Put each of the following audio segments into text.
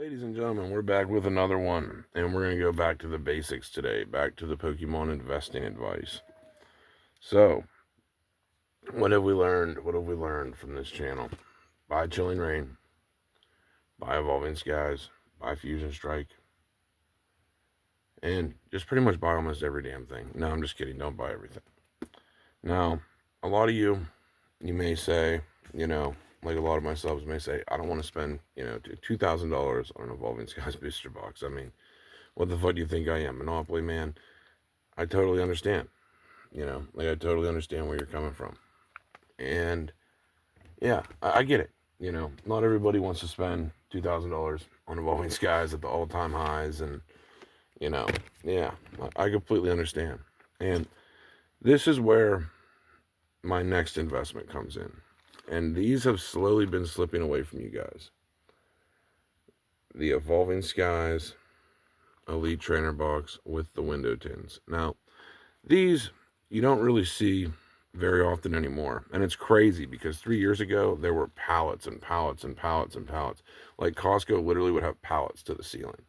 Ladies and gentlemen, we're back with another one, and we're going to go back to the basics today, back to the Pokemon investing advice. So, what have we learned? What have we learned from this channel? Buy Chilling Reign, buy Evolving Skies, buy Fusion Strike, and just pretty much buy almost every damn thing. No, I'm just kidding. Don't buy everything. Now, a lot of you may say, like a lot of my subs may say, I don't want to spend, $2,000 on an Evolving Skies booster box. I mean, what the fuck do you think I am? Monopoly man? I totally understand. I totally understand where you're coming from. And yeah, I get it. Not everybody wants to spend $2,000 on Evolving Skies at the all time highs. And, yeah, I completely understand. And this is where my next investment comes in. And these have slowly been slipping away from you guys. The Evolving Skies Elite Trainer box with the window tins. Now, these you don't really see very often anymore. And it's crazy because 3 years ago, there were pallets and pallets and pallets and pallets. Like Costco literally would have pallets to the ceiling.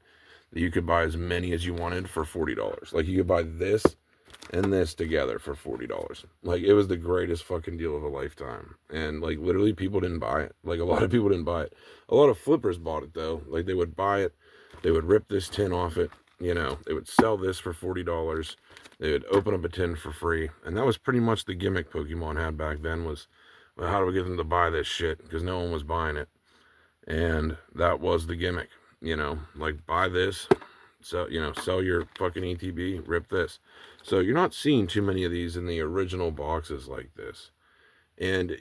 You could buy as many as you wanted for $40. Like you could buy this and this together for $40. Like it was the greatest fucking deal of a lifetime. And like literally people didn't buy it. Like a lot of people didn't buy it. A lot of flippers bought it though. Like they would buy it, they would rip this tin off it, they would sell this for $40. They would open up a tin for free. And that was pretty much the gimmick Pokemon had back then was, well, how do we get them to buy this shit? Because no one was buying it. And that was the gimmick, like buy this, so, sell your fucking ETB, rip this. So you're not seeing too many of these in the original boxes like this. And,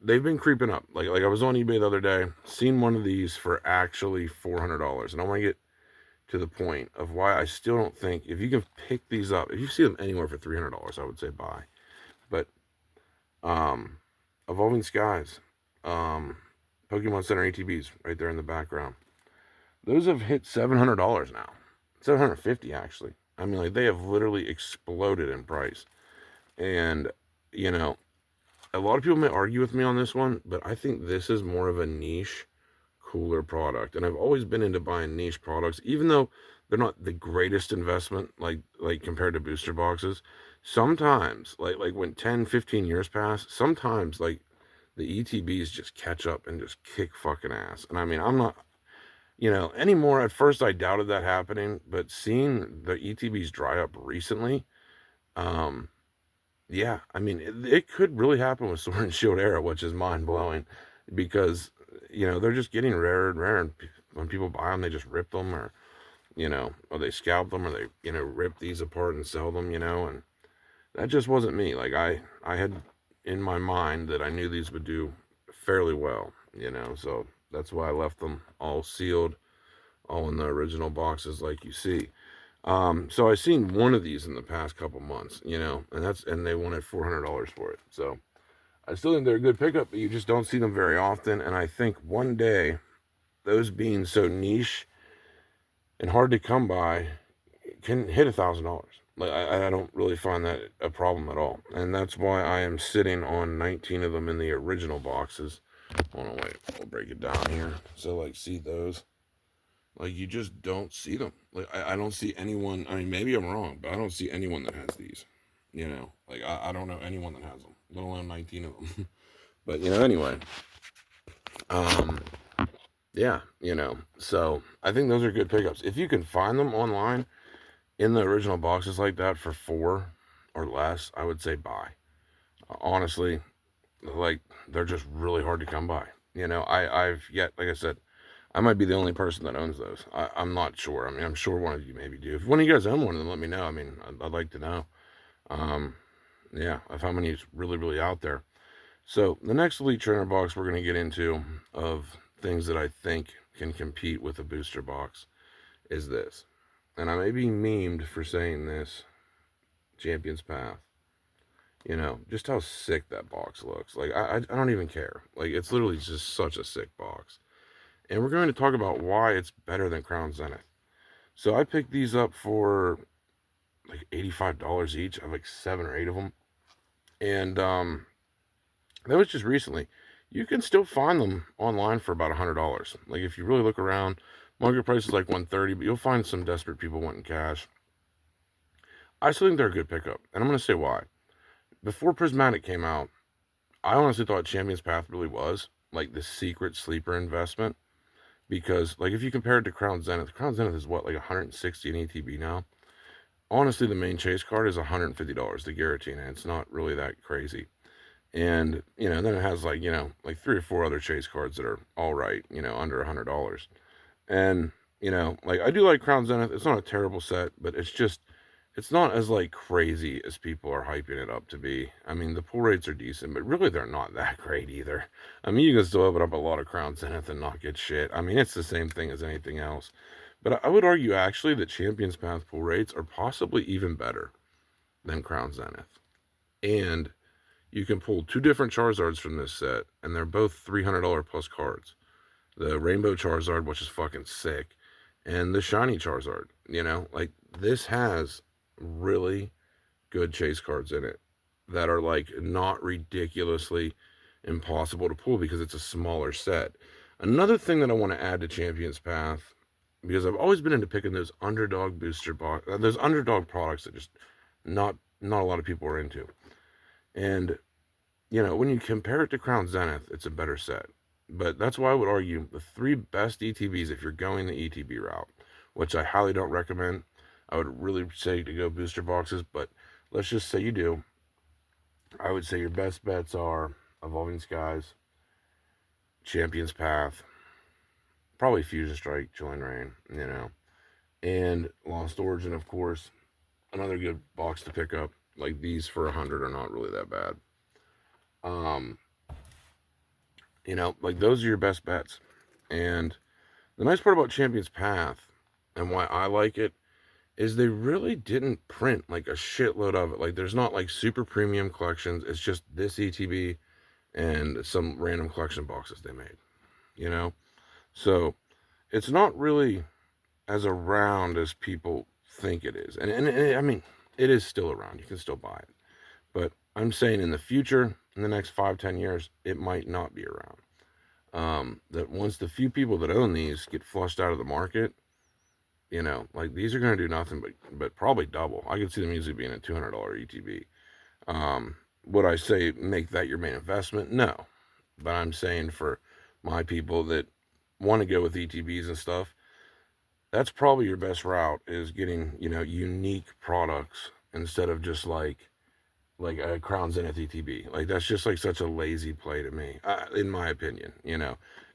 they've been creeping up. Like I was on eBay the other day, seen one of these for actually $400. And I want to get to the point of why I still don't think, if you can pick these up, if you see them anywhere for $300, I would say buy. But, Evolving Skies, Pokemon Center ATBs right there in the background. Those have hit $700 now. $750 actually. I mean, like they have literally exploded in price. And, a lot of people may argue with me on this one, but I think this is more of a niche, cooler product. And I've always been into buying niche products, even though they're not the greatest investment, like compared to booster boxes. Sometimes, like when 10, 15 years pass, sometimes like the ETBs just catch up and just kick fucking ass. And I mean, I'm not, anymore. At first, I doubted that happening, but seeing the ETBs dry up recently, yeah, I mean, it could really happen with Sword and Shield Era, which is mind blowing, because they're just getting rarer and rarer, and when people buy them, they just rip them, or or they scalp them, or they rip these apart and sell them, and that just wasn't me. Like I had in my mind that I knew these would do fairly well, so that's why I left them all sealed, all in the original boxes like you see. So I seen one of these in the past couple months, and they wanted $400 for it. So I still think they're a good pickup, but you just don't see them very often. And I think one day, those being so niche and hard to come by, can hit $1,000. Like I don't really find that a problem at all, and that's why I am sitting on 19 of them in the original boxes. Hold on, wait, I'll break it down here. So like, see those? Like you just don't see them. Like I don't see anyone. I mean, maybe I'm wrong, but I don't see anyone that has these. Like I don't know anyone that has them, let alone 19 of them. But anyway, um, yeah, So I think those are good pickups. If you can find them online in the original boxes like that for $4 or less, I would say buy. Honestly, like they're just really hard to come by. I've yet, like I said, I might be the only person that owns those. I'm not sure. I mean, I'm sure one of you maybe do. If one of you guys own one of them, let me know. I mean, I'd like to know. Yeah, of how many is really, really out there. So the next Elite Trainer box we're going to get into of things that I think can compete with a booster box is this. And I may be memed for saying this, Champion's Path. Just how sick that box looks. Like, I don't even care. Like, it's literally just such a sick box. And we're going to talk about why it's better than Crown Zenith. So I picked these up for like $85 each. I have like 7 or 8 of them. And that was just recently. you can still find them online for about $100. Like if you really look around, market price is like 130, but you'll find some desperate people wanting cash. I still think they're a good pickup, and I'm going to say why. Before Prismatic came out, I honestly thought Champions Path really was like the secret sleeper investment because, like, if you compare it to Crown Zenith is what, like 160 in ETB now. Honestly, the main chase card is $150, the Giratina. It's not really that crazy. And, then it has like, like 3 or 4 other chase cards that are all right, under $100. And, like I do like Crown Zenith. It's not a terrible set, but it's not as like crazy as people are hyping it up to be. I mean, the pull rates are decent, but really they're not that great either. I mean, you can still open up a lot of Crown Zenith and not get shit. I mean, it's the same thing as anything else. But I would argue actually that Champions Path pull rates are possibly even better than Crown Zenith. And you can pull 2 different Charizards from this set, and they're both $300 plus cards. The Rainbow Charizard, which is fucking sick, and the Shiny Charizard. Like this has really good chase cards in it that are like not ridiculously impossible to pull because it's a smaller set. Another thing that I want to add to Champions Path, because I've always been into picking those underdog booster box, those underdog products that just not a lot of people are into. And when you compare it to Crown Zenith, it's a better set. But that's why I would argue the 3 best ETBs if you're going the ETB route, which I highly don't recommend. I would really say to go booster boxes, but let's just say you do. I would say your best bets are Evolving Skies, Champions Path, probably Fusion Strike, Chilling Reign, and Lost Origin, of course. Another good box to pick up. Like these for 100 are not really that bad. Like those are your best bets. And the nice part about Champions Path and why I like it is they really didn't print like a shitload of it. Like there's not like super premium collections. It's just this ETB and some random collection boxes they made, So it's not really as around as people think it is. And I mean, it is still around. You can still buy it. But I'm saying in the future, in the next 5-10 years, it might not be around. That once the few people that own these get flushed out of the market, like these are going to do nothing but probably double. I could see them easily being a $200 ETB. Would I say make that your main investment? No. But I'm saying for my people that want to go with ETBs and stuff, that's probably your best route is getting, unique products instead of just like a Crown Zenith ETB. Like that's just like such a lazy play to me, in my opinion.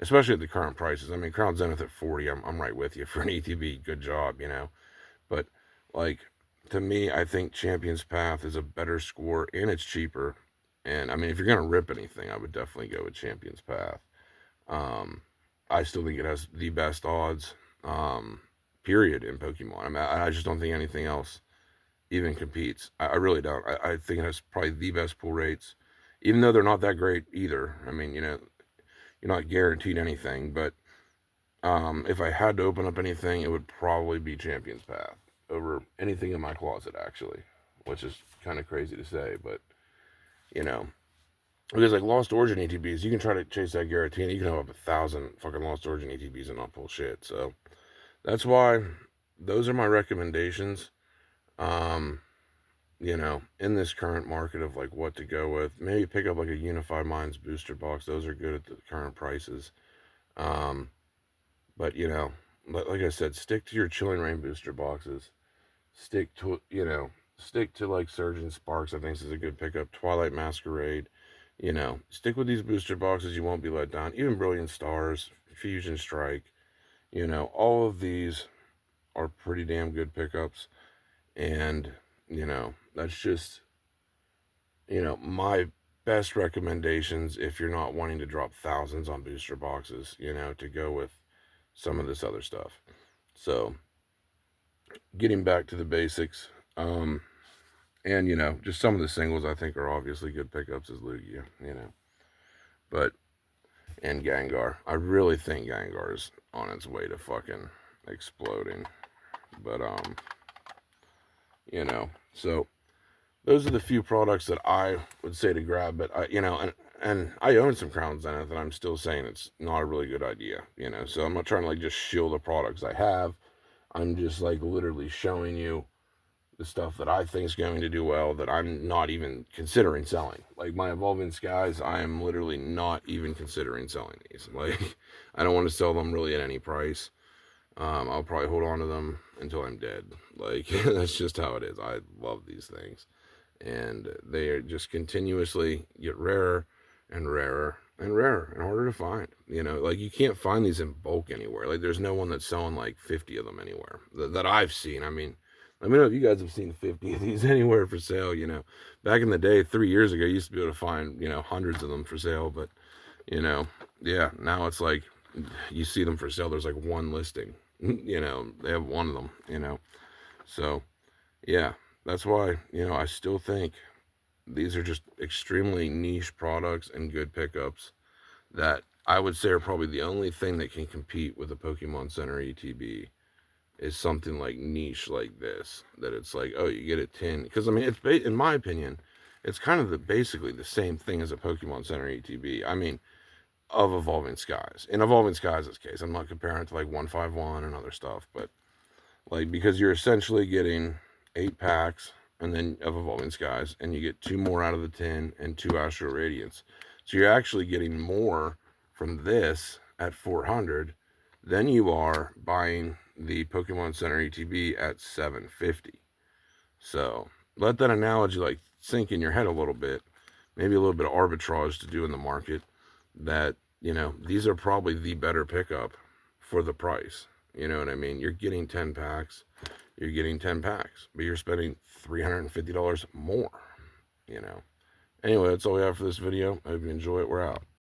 Especially at the current prices. I mean, Crown Zenith at 40, I'm right with you for an ETB. Good job, But like to me, I think Champions Path is a better score and it's cheaper. And I mean, if you're gonna rip anything, I would definitely go with Champions Path. I still think it has the best odds, period, in Pokemon. I mean, I just don't think anything else even competes. I really don't. I think it has probably the best pull rates, even though they're not that great either. I mean, you're not guaranteed anything, but if I had to open up anything, it would probably be Champions Path over anything in my closet, actually, which is kind of crazy to say, but because like Lost Origin ETBs, you can try to chase that Giratina, you can have up 1,000 fucking Lost Origin ETBs and not pull shit. So that's why those are my recommendations. In this current market of like what to go with, maybe pick up like a Unified Minds booster box. Those are good at the current prices. But like I said, stick to your Chilling Reign booster boxes. Stick to like Surgeon Sparks. I think this is a good pickup. Twilight Masquerade. Stick with these booster boxes. You won't be let down. Even Brilliant Stars, Fusion Strike. All of these are pretty damn good pickups. And, that's just, my best recommendations if you're not wanting to drop thousands on booster boxes, to go with some of this other stuff. So, getting back to the basics, and, just some of the singles I think are obviously good pickups is Lugia, but, and Gengar. I really think Gengar is on its way to fucking exploding. But, so those are the few products that I would say to grab. But and and I own some Crown Zenith, and I'm still saying it's not a really good idea, you know. So I'm not trying to like just shill the products I have. I'm just like literally showing you the stuff that I think is going to do well that I'm not even considering selling. Like my Evolving Skies, I am literally not even considering selling these. Like I don't want to sell them really at any price. I'll probably hold on to them until I'm dead. Like that's just how it is. I love these things, and they are just continuously get rarer and rarer and rarer and harder to find. You know, like you can't find these in bulk anywhere. Like there's no one that's selling like 50 of them anywhere that I've seen. I mean, let me know if you guys have seen 50 of these anywhere for sale. You know, back in the day, 3 years ago, you used to be able to find, you know, hundreds of them for sale. But, you know, yeah, now it's like you see them for sale. There's like one listing. You know, they have one of them, you know. So, yeah, that's why, you know, I still think these are just extremely niche products and good pickups that I would say are probably the only thing that can compete with a Pokemon Center ETB is something like niche like this. That it's like, oh, you get a tin. Because, I mean, in my opinion, it's kind of basically the same thing as a Pokemon Center ETB. I mean, of Evolving Skies. In Evolving Skies' case, I'm not comparing it to like 151 and other stuff, but like because you're essentially getting 8 packs and then of Evolving Skies, and you get 2 more out of the tin and 2 Astral Radiance. So you're actually getting more from this at 400 than you are buying the Pokemon Center ETB at 750. So let that analogy like sink in your head a little bit. Maybe a little bit of arbitrage to do in the market. That, you know, these are probably the better pickup for the price. You know what I mean? You're getting 10 packs. You're getting 10 packs, but you're spending $350 more, you know. Anyway, that's all we have for this video. I hope you enjoy it. We're out.